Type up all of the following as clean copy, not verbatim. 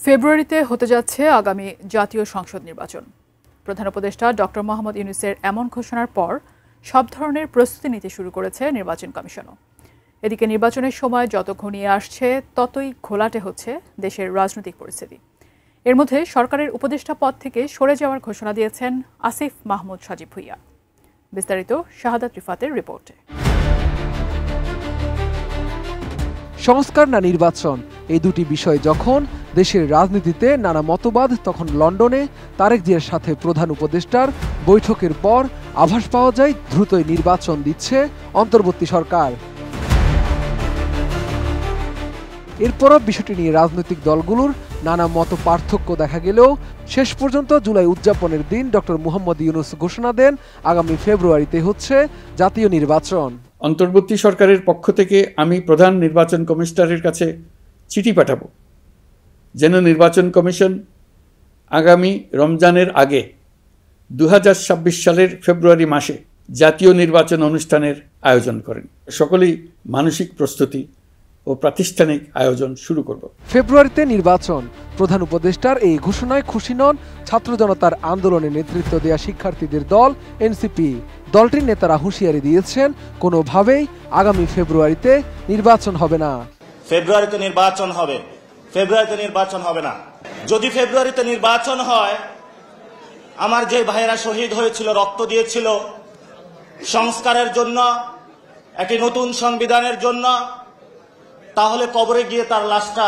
ফেব্রুয়ারিতে হতে যাচ্ছে আগামী জাতীয় সংসদ নির্বাচন। প্রধান উপদেষ্টা ডক্টর মোহাম্মদ ইউনূসের এমন ঘোষণার পর সব ধরনের প্রস্তুতি নিতে শুরু করেছে নির্বাচন কমিশনও। এদিকে নির্বাচনের সময় যত ঘনিয়ে আসছে ততই ঘোলাটে হচ্ছে দেশের রাজনৈতিক পরিস্থিতি। এর মধ্যে সরকারের উপদেষ্টা পদ থেকে সরে যাওয়ার ঘোষণা দিয়েছেন আসিফ মাহমুদ সজীব ভুঁইয়া। বিস্তারিত শাহাদাত রিফাতের রিপোর্টে। সংস্কার না নির্বাচন, এই দুটি বিষয় যখন দেশের রাজনীতিতে নানা মতবাদ, তখন লন্ডনে তারেক জিয়ার সাথে প্রধান উপদেষ্টার বৈঠকের পর আভাস পাওয়া যায় দ্রুতই নির্বাচন দিচ্ছে অন্তর্বর্তী সরকার। এরপরও বিষয়টি নিয়ে রাজনৈতিক দলগুলোর নানা মত পার্থক্য দেখা গেলেও শেষ পর্যন্ত জুলাই উদযাপনের দিন ডক্টর মোহাম্মদ ইউনূস ঘোষণা দেন আগামী ফেব্রুয়ারিতে হচ্ছে জাতীয় নির্বাচন। অন্তর্বর্তী সরকারের পক্ষ থেকে আমি প্রধান নির্বাচন কমিশনারের কাছে চিঠি পাঠাবো যেন নির্বাচন কমিশন আগামী রমজানের আগে 2026 সালের ফেব্রুয়ারি মাসে জাতীয় নির্বাচন অনুষ্ঠানের আয়োজন করেন। সকলেই মানসিক প্রস্তুতি ও প্রাতিষ্ঠানিক আয়োজন শুরু করব। ফেব্রুয়ারিতে নির্বাচন, প্রধান উপদেষ্টার এই ঘোষণায় খুশি নন ছাত্র জনতার আন্দোলনে নেতৃত্ব দেয়া শিক্ষার্থীদের দল এনসিপি। দলটির নেতারা হুঁশিয়ারি দিয়েছেন কোনোভাবেই আগামী ফেব্রুয়ারিতে নির্বাচন হবে না। ফেব্রুয়ারিতে নির্বাচন হবে, ফেব্রুয়ারিতে নির্বাচন হবে না। যদি ফেব্রুয়ারিতে নির্বাচন হয়, আমার যে ভাইয়েরা শহীদ হয়েছিল, রক্ত দিয়েছিল সংস্কারের জন্য, একটি নতুন সংবিধানের জন্য, তাহলে কবরে গিয়ে তার লাশটা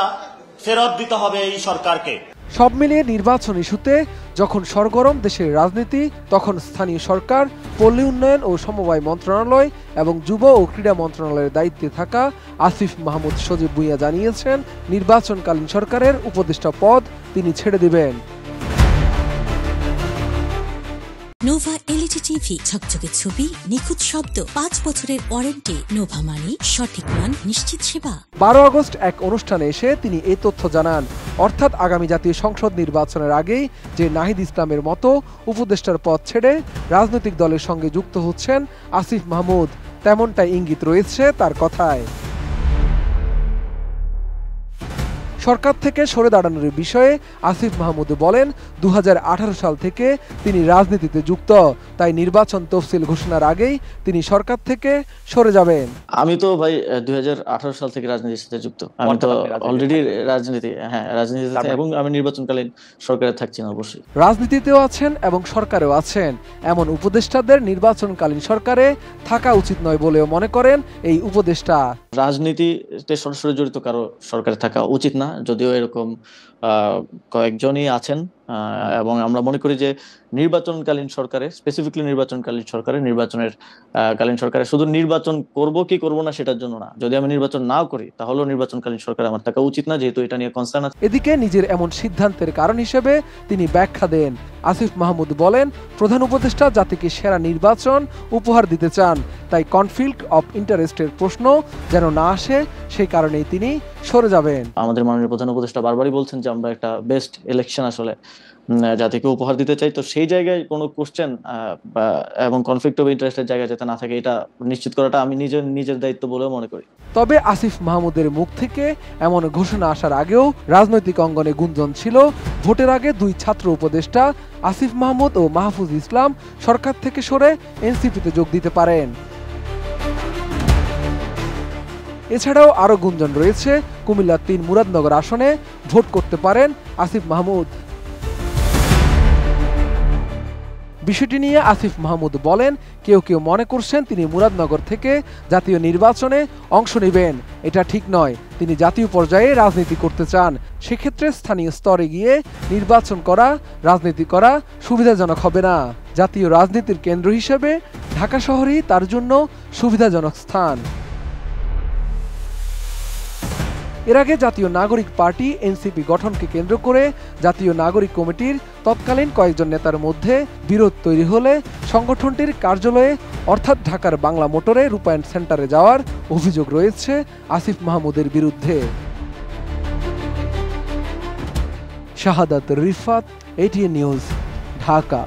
ফেরত দিতে হবে এই সরকারকে। সব মিলিয়ে নির্বাচন ইস্যুতে যখন সরগরম দেশের রাজনীতি, তখন স্থানীয় সরকার, পল্লী উন্নয়ন ও সমবায় মন্ত্রণালয় এবং যুব ও ক্রীড়া মন্ত্রণালয়ের দায়িত্বে থাকা আসিফ মাহমুদ সজীব ভুঁইয়া জানিয়েছেন নির্বাচনকালীন সরকারের উপদেষ্টা পদ তিনি ছেড়ে দেবেন। নোভা এলইডি টিভি, ঝকঝকে ছবি, নিখুঁত শব্দ, 5 বছরের ওয়ারেন্টি। নোভা মানি, সঠিক মান, নিশ্চিত সেবা। 12 আগস্ট এক অনুষ্ঠানে এসে তিনি এই তথ্য জানান। অর্থাৎ আগামী জাতীয় সংসদ নির্বাচনের আগেই যে নাহিদ ইসলামের মতো উপদেষ্টার পদ ছেড়ে রাজনৈতিক দলের সঙ্গে যুক্ত হচ্ছেন আসিফ মাহমুদ, তেমনটাই ইঙ্গিত রয়েছে তার কথায়। সরকার থেকে সরে দাঁড়ানোর বিষয়ে আসিফ মাহমুদ বলেন, 2018 সাল থেকে তিনি রাজনীতিতে যুক্ত, তাই নির্বাচন তফসিল ঘোষণার আগেই তিনি সরকার থেকে সরে যাবেন। আমি তো ভাই 2018 সাল থেকে রাজনীতির সাথে যুক্ত। আমি তো অলরেডি রাজনীতিতে এবং আমি নির্বাচনকালীন সরকারে থাকছি না। অবশ্যই রাজনীতিতেও আছেন এবং সরকারেও আছেন, এমন উপদেষ্টাদের নির্বাচনকালীন সরকারে থাকা উচিত নয় বলেও মনে করেন এই উপদেষ্টা। রাজনীতিতে সরাসরি জড়িত কারো সরকারে থাকা উচিত না, যদিও এরকম কয়েকজনই আছেন। এবং আমরা মনে করি যে নির্বাচনকালীন সরকারে, স্পেসিফিকলি নির্বাচনকালীন সরকারে, কালীন সরকারে শুধু নির্বাচন করব কি করব না সেটার জন্য না, যদি আমি নির্বাচন নাও করি তাহলেও নির্বাচনকালীন সরকারে আমার থাকা উচিত না, যেহেতু এটা নিয়ে কনসার্ন আছে। এদিকে নিজের এমন সিদ্ধান্তের কারণ হিসেবে তিনি ব্যাখ্যা দেন। আসিফ মাহমুদ বলেন, প্রধান উপদেষ্টা জাতিকে সেরা নির্বাচন উপহার দিতে চান, তাই কনফ্লিক্ট অফ ইন্টারেস্টের প্রশ্ন যেন না আসে, সেই কারণেই তিনি সরে যাবেন। আমাদের মাননীয় প্রধান উপদেষ্টা বারবারই বলছেন যে আমরা একটা বেস্ট ইলেকশন আসলে জাতিকে উপহার দিতে চাই, তো সেই জায়গায় কোনো কোশ্চেন এবং কনফ্লিক্ট অফ ইন্টারেস্টের জায়গা যাতে না থাকে, এটা নিশ্চিত করাটা আমি নিজের দায়িত্ব বলেও মনে করি। তবে আসিফ মাহমুদের মুখ থেকে এমন ঘোষণা আসার আগেও রাজনৈতিক অঙ্গনে গুঞ্জন ছিল, ভোটের আগে 2 ছাত্র উপদেষ্টা আসিফ মাহমুদ ও মাহফুজ ইসলাম সরকার থেকে সরে এনসিপিতে যোগ দিতে পারেন। এছাড়াও আরও গুঞ্জন রয়েছে, কুমিল্লা 3 মুরাদনগর আসনে ভোট করতে পারেন আসিফ মাহমুদ। বিষয়টি নিয়ে আসিফ মাহমুদ বলেন, কেউ কেউ মনে করছেন তিনি মুরাদনগর থেকে জাতীয় নির্বাচনে অংশ নেবেন। এটা ঠিক নয়, তিনি জাতীয় পর্যায়ে রাজনীতি করতে চান। সেক্ষেত্রে স্থানীয় স্তরে গিয়ে নির্বাচন করা, রাজনীতি করা সুবিধাজনক হবে না। জাতীয় রাজনীতির কেন্দ্র হিসেবে ঢাকা শহরই তার জন্য সুবিধাজনক স্থান। এর আগে জাতীয় নাগরিক পার্টি এনসিপি গঠনকে কেন্দ্র করে জাতীয় নাগরিক কমিটির তৎকালীন কয়েকজন নেতার মধ্যে বিরোধ তৈরি হলে সংগঠনটির কার্যালয়ে অর্থাৎ ঢাকার বাংলা মোটরে রূপায়ণ সেন্টারে যাওয়ার অভিযোগ রয়েছে আসিফ মাহমুদের বিরুদ্ধে। শাহাদাত রিফাত, এটিএন নিউজ, ঢাকা।